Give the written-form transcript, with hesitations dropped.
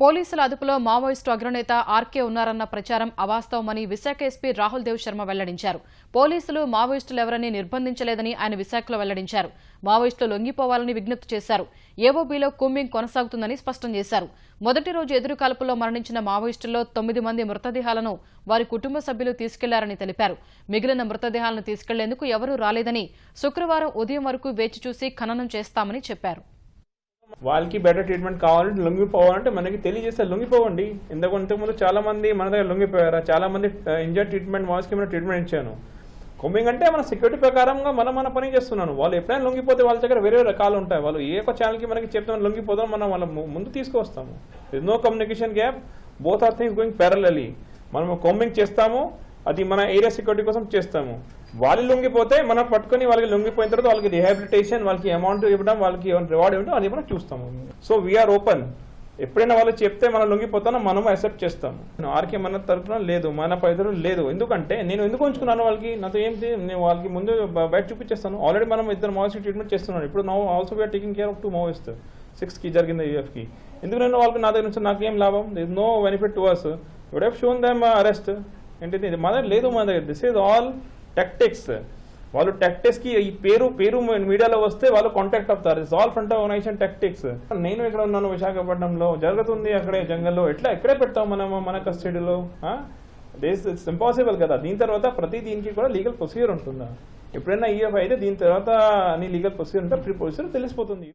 పోలీసుల అదుపులో మావోయిస్టు అగ్రనేత ఆర్కే ఉన్నారన్న ప్రచారం అవాస్తవమని విశాఖ ఎస్పీ రాహుల్ దేవ్ శర్మ వెల్లడించారు. పోలీసులు మావోయిస్టులెవరని నిర్బంధించలేదని ఆయన విశాఖలో వెల్లడించారు. మావోయిస్టులు లొంగిపోవాలని విజ్ఞప్తి చేశారు. ఏవోబీలో కూంబింగ్ కొనసాగుతుందని స్పష్టం చేశారు. మొదటి రోజు ఎదురు కాల్పుల్లో మరణించిన మావోయిస్టుల్లో 9 మంది మృతదేహాలను వారి కుటుంబ సభ్యులు తీసుకెళ్లారని తెలిపారు. మిగిలిన మృతదేహాలను తీసుకెళ్లేందుకు ఎవరూ రాలేదని, శుక్రవారం ఉదయం వరకు వేచి చూసి ఖననం చేస్తామని చెప్పారు. వాళ్ళకి బెటర్ ట్రీట్మెంట్ కావాలంటే లొంగిపోవాలంటే మనకి తెలియజేస్తే లొంగిపోవండి. ఇంతకుముందు చాలా మంది మన దగ్గర లొంగిపోయారు. చాలా మంది ఇంజర్ ట్రీట్మెంట్ వాయిస్కి మన ట్రీట్మెంట్ ఇచ్చాను. కొమ్మింగ్ అంటే మన సెక్యూరిటీ ప్రకారంగా మన పని చేస్తున్నాను. వాళ్ళు ఎప్పుడైనా లొంగిపోతే వాళ్ళ దగ్గర వేరే రకాలు ఉంటాయి. వాళ్ళు ఏ ఒక ఛానల్కి మనకి చెప్తాం లొంగిపోతాం, మనం వాళ్ళ ముందు తీసుకొస్తాము. No communication gap, both are things going parallelly. మనం కొమ్మింగ్ చేస్తాము, అది మన ఏరియా సెక్యూరిటీ కోసం చేస్తాము. వాళ్ళు లొంగిపోతే మనం పట్టుకుని వాళ్ళకి లొంగిపోయిన తర్వాత వాళ్ళకి రిహాబిలిటేషన్, వాళ్ళకి అమౌంట్ ఇవ్వడం, వాళ్ళకి రివార్డ్ ఇవ్వడం, అది మనం చూస్తాము. So we are open. ఎప్పుడైనా వాళ్ళు చెప్తే మనం లొంగిపోతానో మనము యాక్సెప్ట్ చేస్తాము. ఆర్కే మన తరఫున లేదు, మన పరిధిలో లేదు. ఎందుకంటే నేను ఎందుకు ఉంచుకున్నాను వాళ్ళకి, నాతో ఏంటి, నేను వాళ్ళకి ముందు బయట చూపించేస్తాను. ఆల్రెడీ మనం ఇద్దరు మావోయిస్ట్ ట్రీట్మెంట్ చేస్తున్నాను. ఇప్పుడు now also we are taking care of 2 Maoist. 6కి జరిగింది యూఎఫ్కి. ఎందుకు నేను వాళ్ళకి నా దగ్గర నుంచి నాకేం లాభం, this no benefit to us. Would have shown them arrest. ఏంటిది మన దగ్గర లేదు, మన దగ్గర దిస్ ఈజ్ ఆల్ టాక్టిక్స్. వాళ్ళు టాక్టిక్స్ కి ఈ పేరు మీడియాలో వస్తే వాళ్ళు కాంటాక్ట్ అవుతారు. It's all front organisation tactics. నేను ఇక్కడ ఉన్నాను విశాఖపట్నంలో, జరుగుతుంది అక్కడే జంగల్లో, ఎక్కడే పెడతాం మనము మన కస్టడీలో? ఇట్స్ ఇంపాసిబుల్ కదా. దీని తర్వాత ప్రతి దీనికి కూడా లీగల్ ప్రొసీజర్ ఉంటుందా? ఎప్పుడైనా ఈఎఫ్ అయితే దీని తర్వాత అన్ని లీగల్ ప్రొసీజర్ ఉంటే ప్రీ ప్రొసీజర్ తెలిసిపోతుంది.